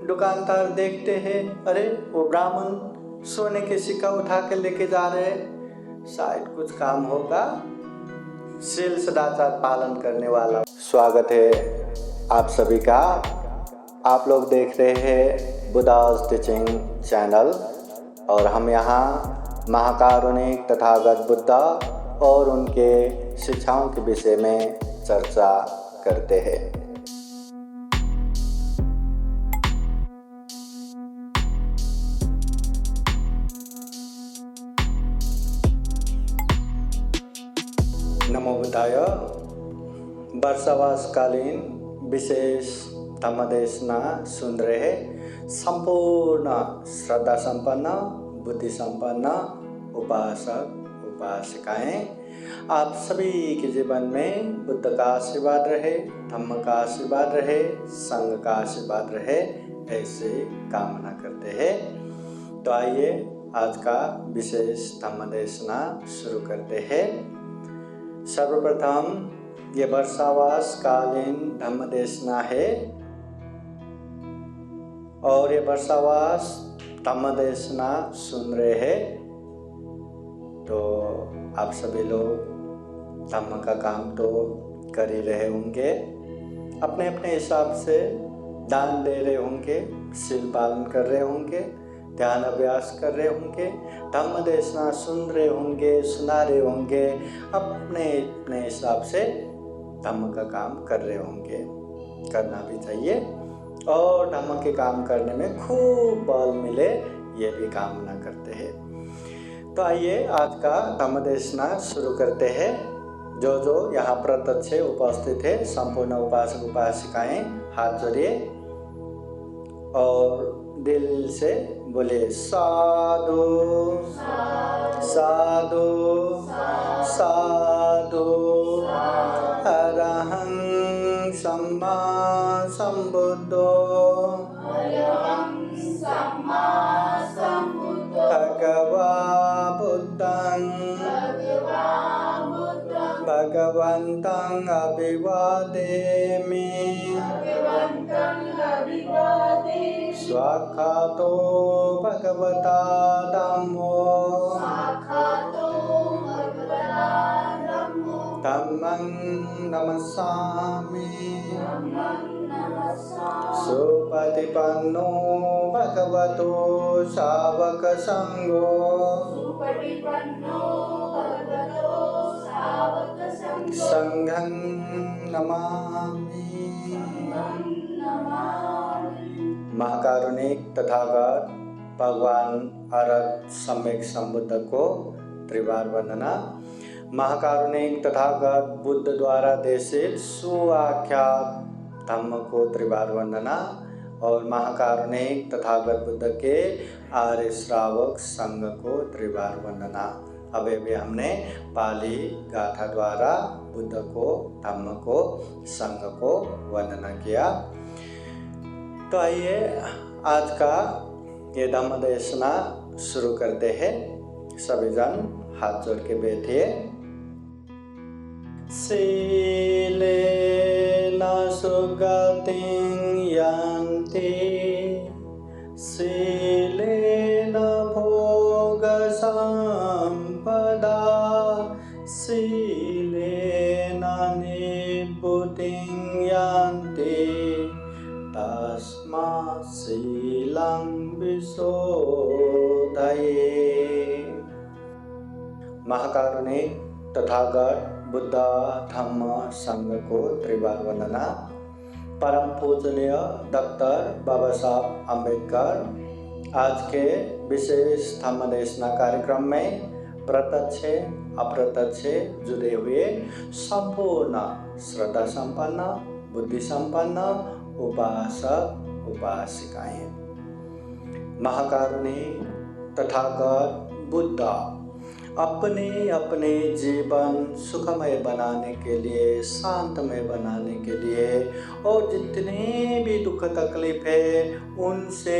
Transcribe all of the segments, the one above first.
दुकानदार देखते हैं, अरे वो ब्राह्मण सोने के सिक्का उठा के लेके जा रहे हैं, शायद कुछ काम होगा। शील सदाचार पालन करने वाला। स्वागत है आप सभी का। आप लोग देख रहे हैं बुद्धास टीचिंग चैनल और हम यहाँ महाकारुणिक तथागत बुद्धा और उनके शिक्षाओं के विषय में चर्चा करते हैं। नमो बुद्धाय। वर्षावासकालीन विशेष धम्मदेशना सुन रहे संपूर्ण श्रद्धा संपन्न बुद्धि संपन्न उपासक उपासिकाएं, आप सभी के जीवन में बुद्ध का आशीर्वाद रहे, धम्म का आशीर्वाद रहे, संघ का आशीर्वाद रहे, ऐसे कामना करते हैं। तो आइए आज का विशेष धम्मदेशना शुरू करते हैं। सर्वप्रथम ये वर्षावास कालीन धम्मदेशना है और ये वर्षावास धम्मदेशना सुन रहे हैं। तो आप सभी लोग धम्म का काम तो कर ही रहे होंगे, अपने अपने हिसाब से दान दे रहे होंगे, शील पालन कर रहे होंगे, ध्यान अभ्यास कर रहे होंगे, धम्म देशना सुन रहे होंगे, सुना रहे होंगे, अपने अपने हिसाब से धम्म का काम कर रहे होंगे। करना भी चाहिए और धम्म के काम करने में खूब बल मिले, ये भी कामना करते हैं। तो आइए आज का धम्म देशना शुरू करते हैं। जो यहाँ प्रत्यक्ष उपस्थित है संपूर्ण उपासक उपासिकाएं हाथ जोड़िए और दिल से बोले साधु साधु साधु अरहं सम्मा सम्बुद्धो भगवा बुद्धं भगवन्तं अभिवादेमि स्वाक्षातो भगवता धम्मो धम्मं नमस्सामि सुपटिपन्नो भगवतो सावक संघो संघं नमामि। महाकारुणिक तथागत भगवान अरहत सम्यक संबुद्ध को त्रिवार वंदना। महाकारुणिक तथागत बुद्ध द्वारा देशित सुआख्यात धम्म को त्रिवार वंदना और महाकारुणिक तथागत बुद्ध के आर्य श्रावक संघ को त्रिवार वंदना। अभी हमने पाली गाथा द्वारा बुद्ध को, धम्म को, संघ को वंदना किया। तो आइए आज का ये धम्म देशना शुरू करते हैं। सभी जन हाथ जोड़ के बैठिए। शीलेन सुगतिं यान्ति शीलेन भोग संपदा शीलेन निभृतिं यान्ति तस्मात् शीलं विशोधये। महाकारुणिक तथागत बुद्ध धम्म संघ को त्रिवार वंदना। परम पूजनीय डॉक्टर बाबा साहब अम्बेडकर आज के विशेष धम्म देशना कार्यक्रम में प्रत्यक्ष अप्रत्यक्ष जुड़े हुए संपूर्ण श्रद्धा संपन्न बुद्धि संपन्न उपासक उपासिकाएं, महाकारुणिक तथागत बुद्ध अपने अपने जीवन सुखमय बनाने के लिए, शांतमय बनाने के लिए और जितने भी दुख तकलीफ है उनसे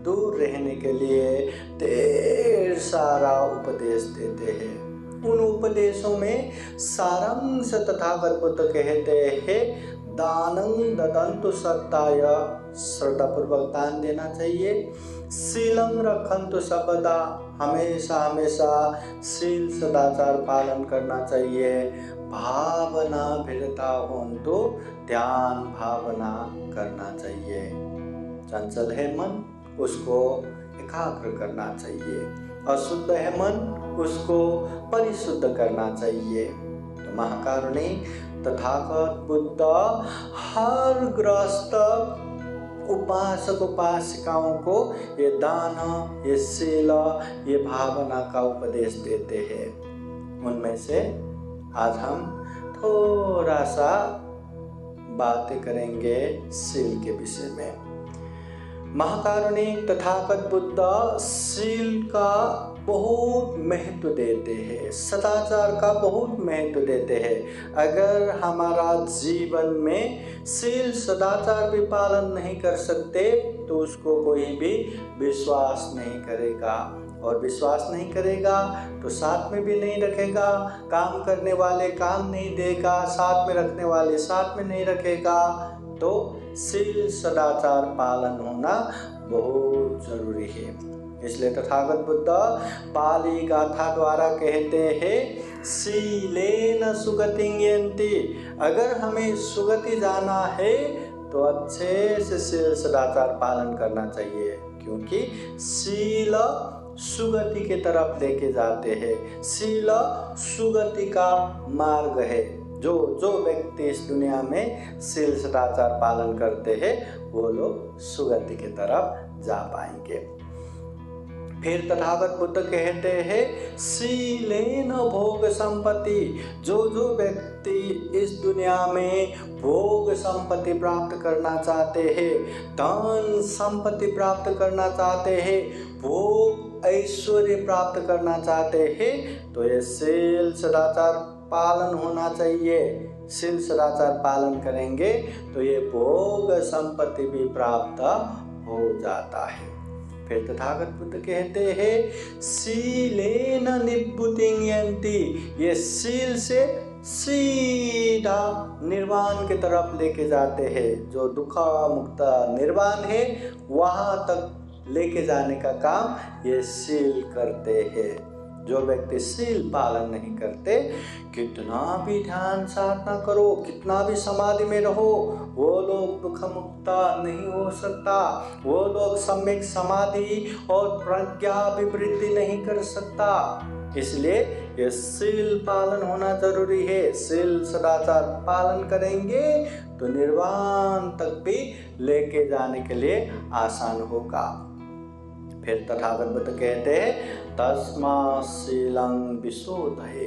दूर रहने के लिए ढेर सारा उपदेश देते हैं। उन उपदेशों में सारांश तथागत बुद्ध कहते हैं दानं ददन्तु सत्ताय, श्रद्धापूर्वक दान देना चाहिए। शीलं रखन्तु सर्वदा, हमेशा हमेशा शील सदाचार पालन करना चाहिए। भावना भिरता होन्तु, ध्यान भावना करना चाहिए। चंचल है मन, उसको एकाग्र करना चाहिए। अशुद्ध है मन, उसको परिशुद्ध करना चाहिए। तो महाकारुणी तथागत बुद्ध हर गृहस्थ उपासक उपासिकाओं को ये दान, ये शील, ये भावना का उपदेश देते हैं। उनमें से आज हम थोड़ा सा बातें करेंगे शील के विषय में। महाकारुणी तथागत बुद्ध शील का बहुत महत्व देते हैं, सदाचार का बहुत महत्व देते हैं। अगर हमारा जीवन में शील सदाचार भी पालन नहीं कर सकते तो उसको कोई भी विश्वास नहीं करेगा, और विश्वास नहीं करेगा तो साथ में भी नहीं रखेगा। काम करने वाले काम नहीं देगा, साथ में रखने वाले साथ में नहीं रखेगा। तो शील सदाचार पालन होना बहुत जरूरी है। इसलिए तथागत बुद्ध पाली गाथा द्वारा कहते हैं, शीलेन सुगतिं यन्ति। अगर हमें सुगति जाना है तो अच्छे से शील सदाचार पालन करना चाहिए, क्योंकि शील सुगति के तरफ लेके जाते हैं। शील सुगति का मार्ग है। जो व्यक्ति इस दुनिया में शील सदाचार पालन करते हैं वो लोग सुगति की तरफ जा पाएंगे। फिर तथागत बुद्ध कहते हैं, शीलेन भोग संपत्ति। जो व्यक्ति इस दुनिया में भोग संपत्ति प्राप्त करना चाहते हैं, धन संपत्ति प्राप्त करना चाहते हैं, भोग ऐश्वर्य प्राप्त करना चाहते हैं, तो ये शील सदाचार पालन होना चाहिए। शील सदाचार पालन करेंगे तो ये भोग संपत्ति भी प्राप्त हो जाता है। फिर तथागत बुद्ध कहते हैं, शीलेन निब्बुतिं यन्ति। ये शील से सीधा निर्वाण की तरफ लेके जाते हैं। जो दुख मुक्त निर्वाण है वहाँ तक लेके जाने का काम ये शील करते हैं। जो व्यक्ति शील पालन नहीं करते, कितना भी ध्यान साधना करो, कितना भी समाधि में रहो, वो लोग दुख मुक्त नहीं हो सकता। वो लोग सम्यक समाधि और प्रज्ञा विवृद्धि नहीं कर सकता। इसलिए ये शील पालन होना जरूरी है। शील सदाचार पालन करेंगे तो निर्वाण तक भी लेके जाने के लिए आसान होगा। फिर तथागत बुद्ध कहते हैं, तस्मा शीलं विशोधये,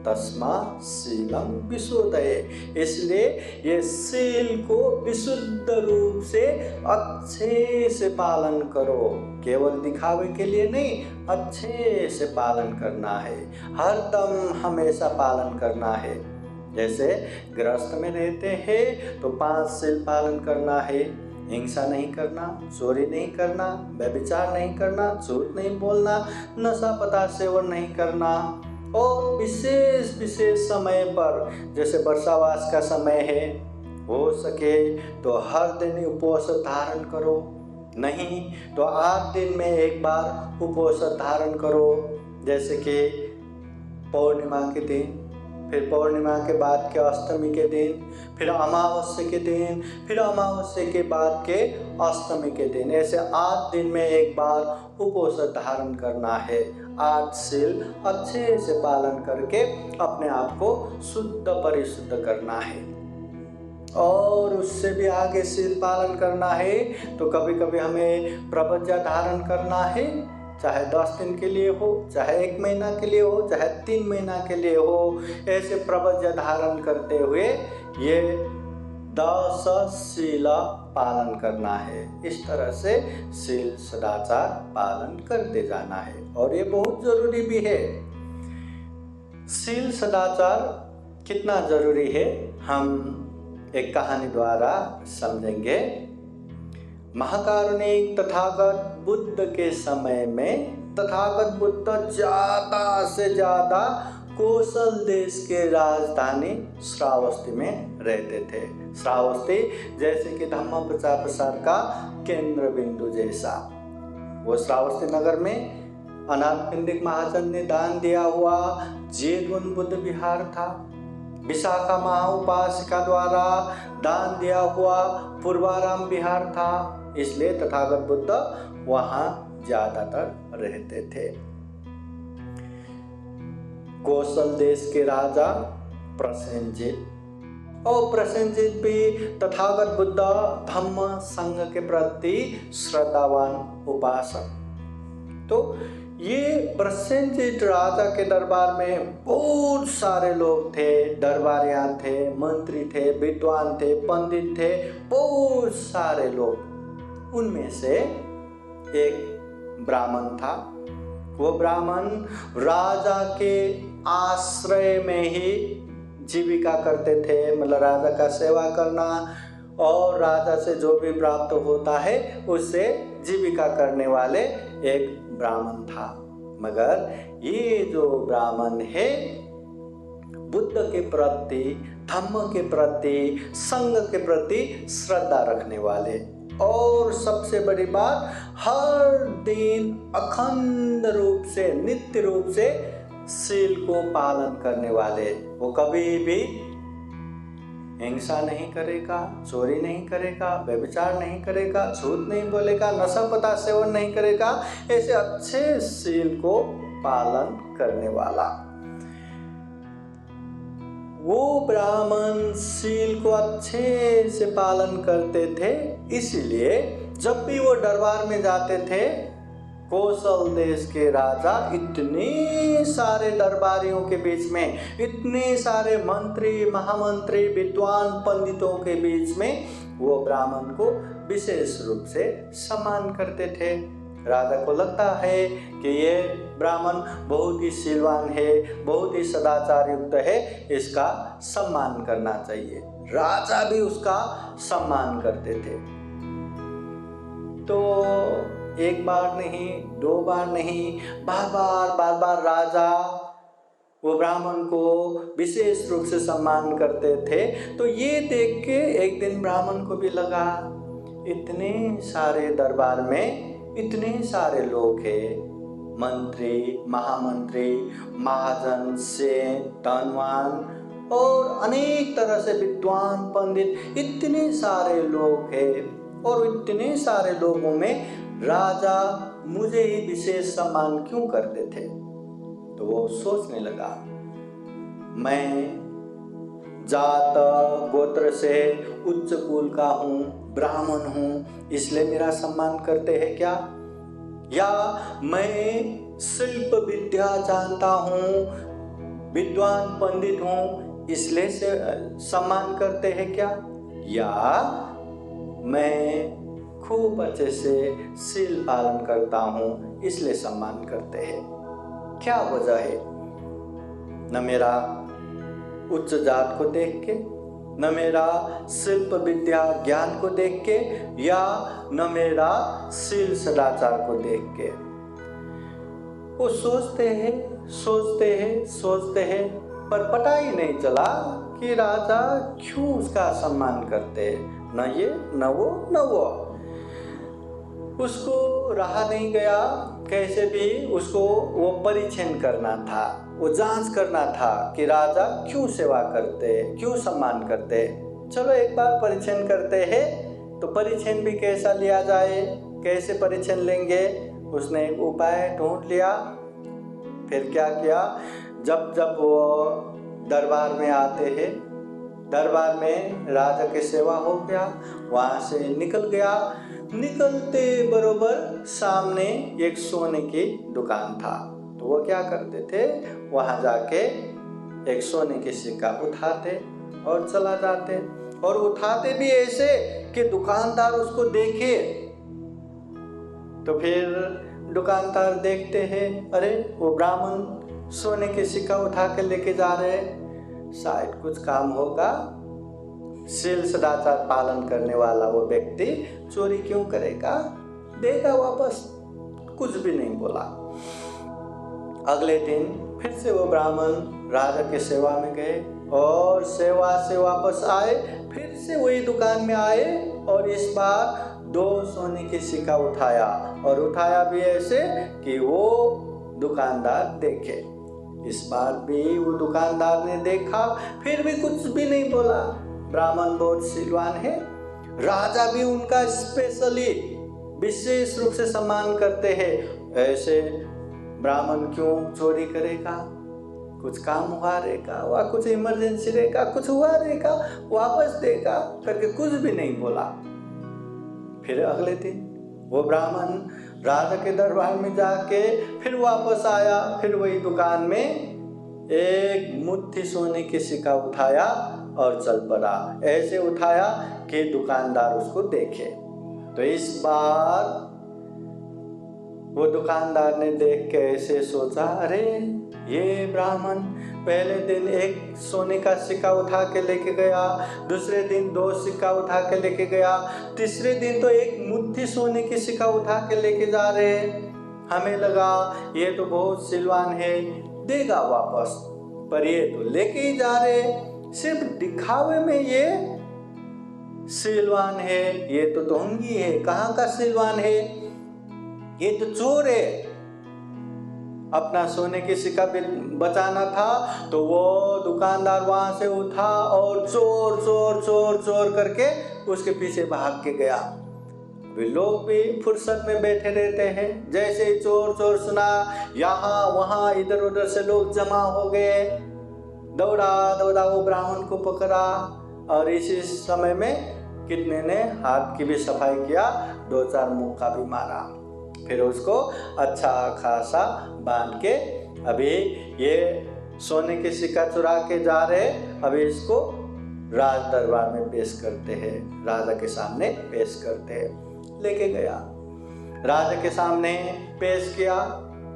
तस्मा शीलं विशोधये। इसलिए ये शील को विशुद्ध रूप से अच्छे से पालन करो। केवल दिखावे के लिए नहीं, अच्छे से पालन करना है। हर दम हमेशा पालन करना है। जैसे गृहस्थ में रहते हैं तो 5 शील पालन करना है। हिंसा नहीं करना, चोरी नहीं करना, व्यभिचार नहीं करना, झूठ नहीं बोलना, नशा पदार्थ सेवन नहीं करना, और विशेष समय पर, जैसे वर्षावास का समय है, हो सके तो हर दिन उपवास धारण करो, नहीं तो 8 दिन में एक बार उपवास धारण करो। जैसे कि पौर्णिमा के दिन, फिर पौर्णिमा के बाद के अष्टमी के दिन, फिर अमावस्या के दिन, फिर अमावस्या के बाद के अष्टमी के दिन, ऐसे 8 दिन में एक बार उपवास धारण करना है। 8 शील अच्छे से पालन करके अपने आप को शुद्ध परिशुद्ध करना है। और उससे भी आगे शील पालन करना है तो कभी कभी हमें प्रवज्ञा धारण करना है, चाहे 10 दिन के लिए हो, चाहे 1 महीना के लिए हो, चाहे 3 महीना के लिए हो। ऐसे प्रवज्ञा धारण करते हुए ये 10 शील पालन करना है। इस तरह से शील सदाचार पालन करते जाना है, और ये बहुत जरूरी भी है। शील सदाचार कितना जरूरी है हम एक कहानी द्वारा समझेंगे। महाकारुणिक तथागत बुद्ध के समय में तथागत बुद्ध ज़्यादा से ज़्यादा कौशल देश के राजधानी श्रावस्ती में रहते थे। श्रावस्ती जैसे कि धम्म प्रचार प्रसार का केंद्र बिंदु जैसा, वो श्रावस्ती नगर में अनाथपिंडिक महाजन ने दान दिया हुआ जेतवन बुद्ध विहार था। विशाखा महाउपासिका द्वारा दान दिया हुआ पूर्वाराम विहार था, इसलिए तथागत बुद्ध वहां ज्यादातर रहते थे। कौशल देश के राजा प्रसेनजित, और प्रसेनजित भी तथागत बुद्ध धम्म संघ के प्रति श्रद्धावान उपासक। तो ये प्रसेनजित राजा के दरबार में बहुत सारे लोग थे, दरबारियां थे, मंत्री थे, विद्वान थे, पंडित थे, बहुत सारे लोग। उनमें से एक ब्राह्मण था। वो ब्राह्मण राजा के आश्रय में ही जीविका करते थे, मतलब राजा का सेवा करना और राजा से जो भी प्राप्त होता है उससे जीविका करने वाले एक ब्राह्मण था। मगर ये जो ब्राह्मण है बुद्ध के प्रति, धम्म के प्रति, संघ के प्रति श्रद्धा रखने वाले, और सबसे बड़ी बात हर दिन अखंड रूप से, नित्य रूप से शील को पालन करने वाले। वो कभी भी हिंसा नहीं करेगा, चोरी नहीं करेगा, व्यभिचार नहीं करेगा, झूठ नहीं बोलेगा, नशा पदार्थ सेवन नहीं करेगा, ऐसे अच्छे शील को पालन करने वाला वो ब्राह्मण शील को अच्छे से पालन करते थे। इसीलिए जब भी वो दरबार में जाते थे, कौशल देश के राजा इतने सारे दरबारियों के बीच में, इतने सारे मंत्री, महामंत्री, विद्वान, पंडितों के बीच में वो ब्राह्मण को विशेष रूप से सम्मान करते थे। राजा को लगता है कि ये ब्राह्मण बहुत ही शीलवान है, बहुत ही सदाचार युक्त है, इसका सम्मान करना चाहिए। राजा भी उसका सम्मान करते थे। तो एक बार नहीं, दो बार नहीं, बार बार राजा वो ब्राह्मण को विशेष रूप से सम्मान करते थे। तो ये देख के एक दिन ब्राह्मण को भी लगा, इतने सारे दरबार में इतने सारे लोग हैं, मंत्री, महामंत्री, महाजन, सेठ, धनवान और अनेक तरह से विद्वान, पंडित, इतने सारे लोग हैं, और इतने सारे लोगों में राजा मुझे ही विशेष सम्मान क्यों करते थे। तो वो सोचने लगा, मैं जात गोत्र से उच्च कुल का हूँ, ब्राह्मण हूँ, इसलिए मेरा सम्मान करते हैं क्या? या मैं शिल्प विद्या जानता हूँ, विद्वान पंडित हूँ, इसलिए से सम्मान करते हैं क्या? या मैं खूब अच्छे से शील पालन करता हूँ, इसलिए सम्मान करते हैं? क्या वजह है? न मेरा उच्च जात को देख के, न मेरा शिल्प विद्या ज्ञान को देख के, या न मेरा शील सदाचार को देख के। वो सोचते हैं, पर पता ही नहीं चला कि राजा क्यों उसका सम्मान करते हैं। न ये, न वो। उसको रहा नहीं गया, कैसे भी उसको वो परीक्षण करना था, वो जांच करना था कि राजा क्यों सेवा करते, क्यों सम्मान करते। चलो एक बार परीक्षण करते हैं। तो परीक्षण भी कैसा लिया जाए, कैसे परीक्षण लेंगे, उसने एक उपाय ढूंढ लिया। फिर क्या किया, जब वो दरबार में आते हैं, दरबार में राजा की सेवा हो गया, वहाँ से निकल गया। निकलते बरोबर सामने एक सोने की दुकान था। तो वो क्या करते थे, वहाँ जाके एक सोने की सिक्का उठाते और चला जाते, और उठाते भी ऐसे कि दुकानदार उसको देखे। तो फिर दुकानदार देखते हैं, अरे वो ब्राह्मण सोने की सिक्का उठा के लेके जा रहे, शायद कुछ काम होगा, शील सदाचार पालन करने वाला वो व्यक्ति चोरी क्यों करेगा, देगा वापस। कुछ भी नहीं बोला। अगले दिन फिर से वो ब्राह्मण राजा के सेवा में गए और सेवा से वापस आए, फिर से वही दुकान में आए और इस बार 2 सोने की सिक्का उठाया और उठाया भी ऐसे कि वो दुकानदार देखे। इस बार भी वो दुकानदार ने देखा, फिर भी कुछ भी नहीं बोला। ब्राह्मण बहुत सिलवान है, राजा भी उनका स्पेशली विशेष रूप से सम्मान करते हैं। ऐसे ब्राह्मण क्यों चोरी करेगा, कुछ काम हुआ रहेगा, वह कुछ इमरजेंसी रहेगा, कुछ हुआ रहेगा, वापस देगा करके कुछ भी नहीं बोला। फिर अगले दिन वो ब्राह्मण राजा के दरबार में जाके फिर वापस आया, फिर वही दुकान में एक मुट्ठी सोने की सिक्का उठाया और चल पड़ा। ऐसे उठाया कि दुकानदार उसको देखे। तो इस बार वो दुकानदार ने देख के ऐसे सोचा, अरे ये ब्राह्मण पहले दिन एक सोने का सिक्का उठा के लेके गया, दूसरे दिन 2 सिक्का उठा के लेके गया, तीसरे दिन तो एक मुट्ठी सोने की सिक्का उठा के लेके जा रहे हैं। हमें लगा ये तो बहुत सिलवान है, देगा वापस, पर ये तो लेके ही जा रहे, सिर्फ दिखावे में ये सिलवान है, ये तो ढोंगी है। कहाँ का सिलवान है, ये तो चोर है। अपना सोने की सिक्का बचाना था तो वो दुकानदार वहां से उठा और चोर चोर चोर चोर करके उसके पीछे भाग के गया। वे लोग भी फुर्सत में बैठे रहते हैं, जैसे ही चोर चोर सुना, यहाँ वहाँ इधर उधर से लोग जमा हो गए। दौड़ा दौड़ा वो ब्राह्मण को पकड़ा और इसी समय में कितने ने हाथ की भी सफाई किया, 2-4 मुक्का भी मारा। फिर उसको अच्छा खासा बांध के, अभी ये सोने के सिक्का चुरा के जा रहे, अभी इसको राज दरबार में पेश करते हैं, राजा के सामने पेश करते हैं। लेके गया, राजा के सामने पेश किया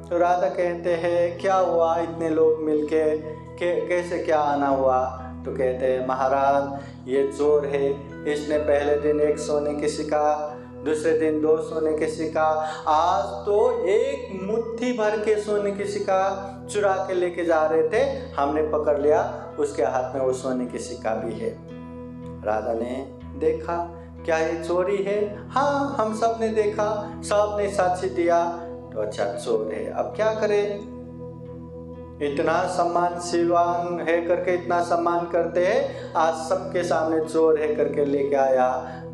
तो राजा कहते हैं, क्या हुआ, इतने लोग मिलके कैसे क्या आना हुआ? तो कहते हैं, महाराज ये चोर है, इसने पहले दिन 1 सोने की सिक्का, दूसरे दिन 2 सोने के सिक्का, आज तो एक मुट्ठी भर के सोने की सिक्का चुरा के लेके जा रहे थे, हमने पकड़ लिया, उसके हाथ में वो सोने की सिक्का भी है। राजा ने देखा, क्या ये चोरी है? हाँ, हम सब ने देखा, सब ने साक्षी दिया, तो अच्छा चोर है। अब क्या करें, इतना सम्मान सिलवान है करके इतना सम्मान करते हैं, आज सबके सामने चोर है करके लेके आया।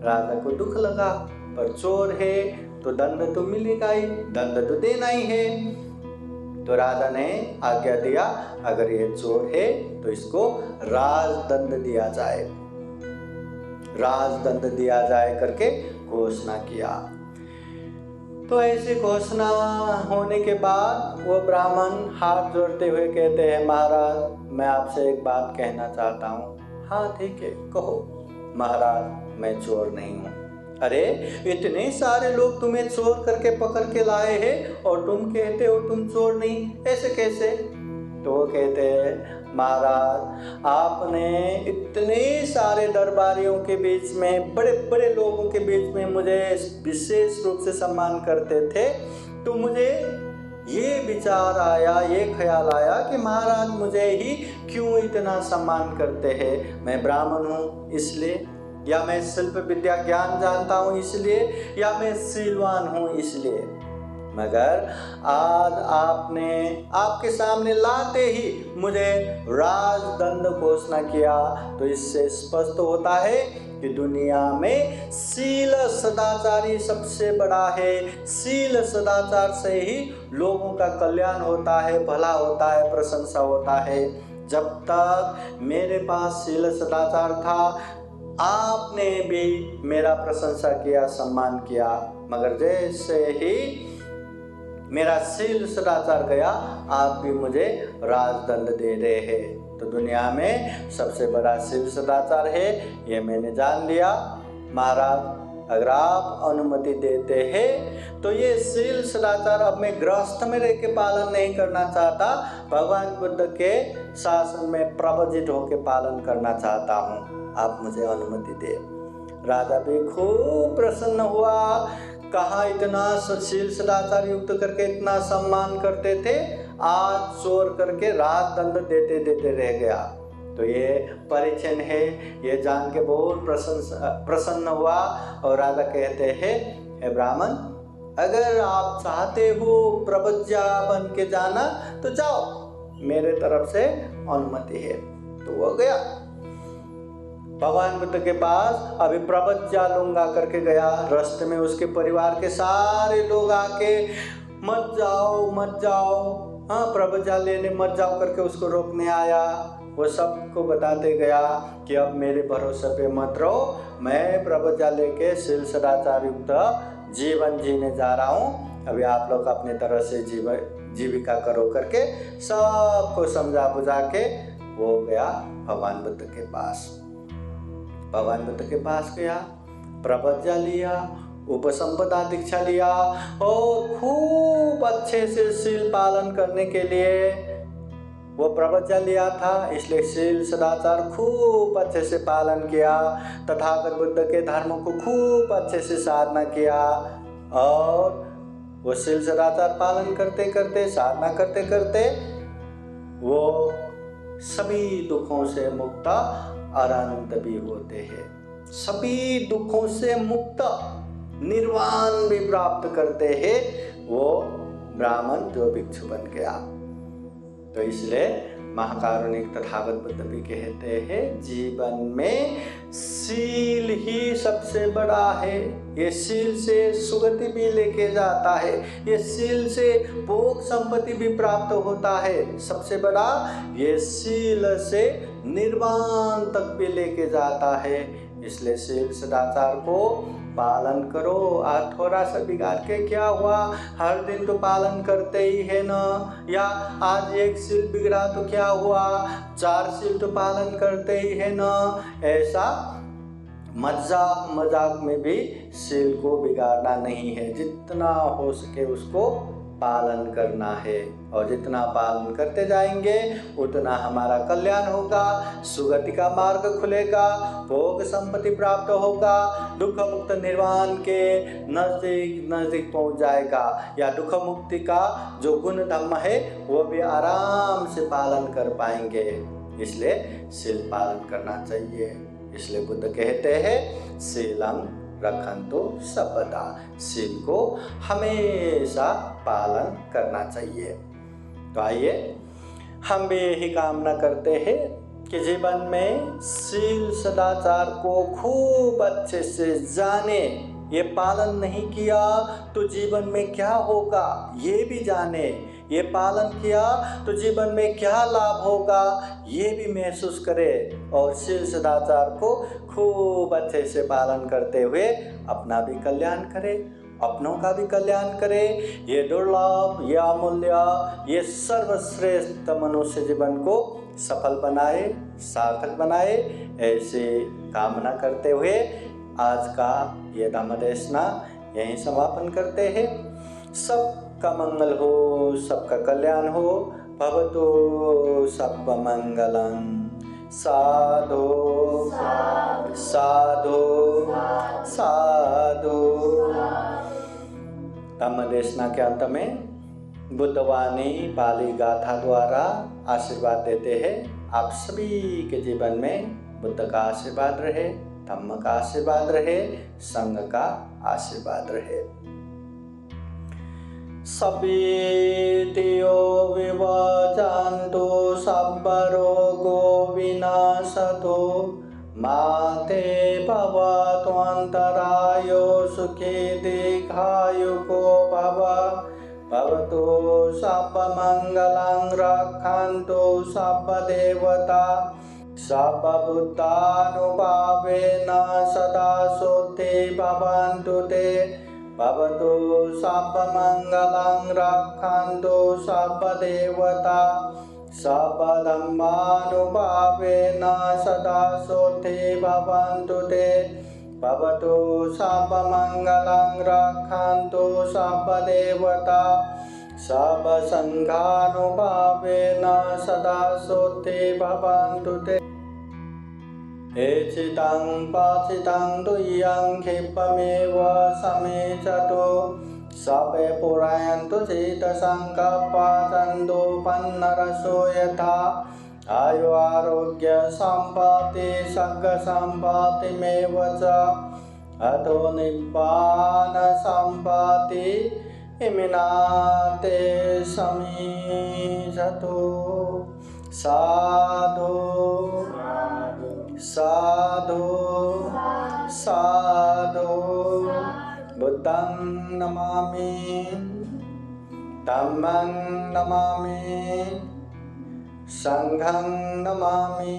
राजा को दुख लगा, पर चोर है तो दंड तो मिलेगा ही, दंड तो देना ही है। तो राजा ने आज्ञा दिया, अगर ये चोर है तो इसको राजदंड दिया जाए, राजदंड दिया जाए करके घोषणा किया। तो ऐसी घोषणा होने के बाद वो ब्राह्मण हाथ जोड़ते हुए कहते हैं, महाराज मैं आपसे एक बात कहना चाहता हूँ। हाँ ठीक है, कहो। महाराज मैं चोर नहीं हूँ। अरे इतने सारे लोग तुम्हें चोर करके पकड़ के लाए हैं और तुम कहते हो तुम चोर नहीं, ऐसे कैसे? तो वो कहते हैं, महाराज आपने इतने सारे दरबारियों के बीच में, बड़े बड़े लोगों के बीच में मुझे विशेष रूप से सम्मान करते थे, तो मुझे ये विचार आया, ये ख्याल आया कि महाराज मुझे ही क्यों इतना सम्मान करते हैं। मैं ब्राह्मण हूँ इसलिए, या मैं शिल्प विद्या ज्ञान जानता हूँ इसलिए, या मैं सिलवान हूँ इसलिए, मगर आज आपने आपके सामने लाते ही मुझे राजदंड घोषणा किया, तो इससे स्पष्ट होता है कि दुनिया में शील सदाचारी सबसे बड़ा है। शील सदाचार से ही लोगों का कल्याण होता है, भला होता है, प्रशंसा होता है। जब तक मेरे पास शील सदाचार था, आपने भी मेरा प्रशंसा किया, सम्मान किया, मगर जैसे ही मेरा शील सदाचार गया, आप भी मुझे राजदंड दे रहे हैं। तो दुनिया में सबसे बड़ा शील सदाचार है, ये मैंने जान लिया। महाराज अगर आप अनुमति देते हैं तो ये शील सदाचार अब मैं गृहस्थ में रह के पालन नहीं करना चाहता, भगवान बुद्ध के शासन में प्रवजित होकर पालन करना चाहता हूँ, आप मुझे अनुमति दे। राजा भी खूब प्रसन्न हुआ, कहाँ इतना शील सदाचार युक्त करके इतना सम्मान करते थे, आज चोर करके रात दंड देते देते रह गया। तो ये परिचय है, ये जान के बहुत प्रसन्न हुआ। और राजा कहते हैं, हे ब्राह्मण, अगर आप चाहते हो प्रवज्या बन के जाना तो जाओ, मेरे तरफ से अनुमति है। तो वो गया भगवान बुद्ध के पास। अभी प्रवज्या लूंगा करके गया, रास्ते में उसके परिवार के सारे लोग आके मत जाओ मत जाओ, हाँ प्रवज्या लेने मत जाओ करके उसको रोकने आया। वो सबको बताते गया कि अब मेरे भरोसे पे मत रहो, मैं प्रवज्या लेके शील सदाचार युक्त जीवन जीने जा रहा हूँ, अभी आप लोग अपने तरह से जीविका करो करके सबको समझा बुझा के वो गया भगवान बुद्ध के पास। भगवान बुद्ध के पास गया, प्रवज्या लिया, उपसंपदा दीक्षा लिया और खूब अच्छे से शील पालन करने के लिए वो प्रवज्या लिया था, इसलिए शील सदाचार खूब अच्छे से पालन किया। तथागत बुद्ध के धर्म को खूब अच्छे से साधना किया और वो शील सदाचार पालन करते करते, साधना करते करते वो सभी दुखों से मुक्त अनंत भी होते हैं, सभी दुखों से मुक्त निर्वाण भी प्राप्त करते हैं वो ब्राह्मण जो भिक्षु बन गया। तो इसलिए महाकारुणिक तथागत बुद्ध भी कहते हैं, जीवन में शील ही सबसे बड़ा है। ये शील से सुगति भी लेके जाता है, ये शील से भोग संपत्ति भी प्राप्त होता है। सबसे बड़ा ये शील से निर्वाण तक भी लेके जाता है। इसलिए शील सदाचार को पालन करो। आज थोड़ा सा बिगाड़ के क्या हुआ, हर दिन तो पालन करते ही है ना, या आज एक शील बिगड़ा तो क्या हुआ, 4 शील तो पालन करते ही है ना। ऐसा मजाक मजाक में भी शील को बिगाड़ना नहीं है, जितना हो सके उसको पालन करना है। और जितना पालन करते जाएंगे उतना हमारा कल्याण होगा, सुगति का मार्ग खुलेगा, भोग संपत्ति प्राप्त होगा, दुख मुक्त निर्वाण के नजदीक नजदीक पहुंच जाएगा, या दुख मुक्ति का जो गुण धर्म है वो भी आराम से पालन कर पाएंगे। इसलिए शील पालन करना चाहिए। इसलिए बुद्ध कहते हैं, शीलम रखन्तु सर्वदा, शील को हमेशा पालन करना चाहिए। तो आइए हम भी यही कामना करते हैं कि जीवन में शील सदाचार को खूब अच्छे से जाने। ये पालन नहीं किया तो जीवन में क्या होगा ये भी जाने, ये पालन किया तो जीवन में क्या लाभ होगा ये भी महसूस करे, और शील सदाचार को खूब अच्छे से पालन करते हुए अपना भी कल्याण करे, अपनों का भी कल्याण करे। ये दुर्लभ, ये अमूल्य, ये सर्वश्रेष्ठ मनुष्य जीवन को सफल बनाए, सार्थक बनाए, ऐसे कामना करते हुए आज का ये धम्मदेशना यहीं समापन करते हैं। सबका मंगल हो, सबका कल्याण हो। भवतु सर्वमंगलं। साधु साधु साधु। धम्मदेशना के अंत में बुद्धवाणी पाली गाथा द्वारा आशीर्वाद देते हैं। आप सभी के जीवन में बुद्ध का आशीर्वाद रहे, धम्म का आशीर्वाद रहे, संघ का आशीर्वाद रहे। सपीतियो विवजान्तु सब्बरोगो विनाशतो माते भवत्वन्तरायो सुखी दीर्घायुको भव। भवतु सर्वमङ्गलं रक्षन्तु सर्वदेवता सर्वभूतानुभावेन सदा शुद्धि भवन्तु ते। भवतु सर्वमङ्गलं रक्षन्तु सर्वदेवता सर्वधर्मानुभावेन सदा शुद्धि भवन्तु ते। भवतु सर्वमङ्गलं रक्षन्तु सर्वदेवता सर्वसङ्घानुभावेन सदा शुद्धि भवन्तु ते। एचितं पाचितं तुय्यं क्षिप्पमेव समेचतो सपे पुरायन्तु चित्तसङ्कप्पा चन्दोपन्नरसो यथा आयु आरोग्य सम्पत्ति सग्ग सम्पत्तिमेव च अतो निब्बान सम्पत्ति इमिनाते समीचतो साधु साधु साधु बुद्धं नमामि धम्मं नमामि संघं नमामि।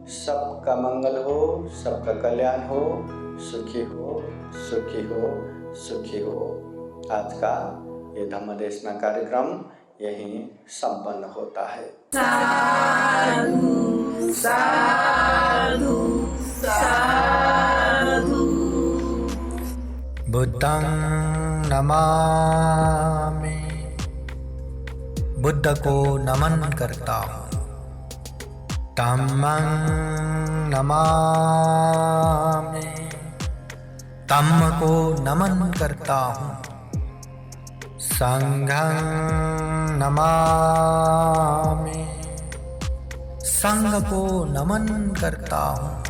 सबका मंगल हो, सबका कल्याण हो, सुखी हो, सुखी हो, सुखी हो। आज का ये धम्म देशना कार्यक्रम यहीं संपन्न होता है। साधु साधु साधु। बुद्धं नमामि, बुद्ध को नमन करता हूँ। धम्मं नमामि, धम्म को नमन करता हूँ। संघं नमामि, संघ को नमन करता हूँ।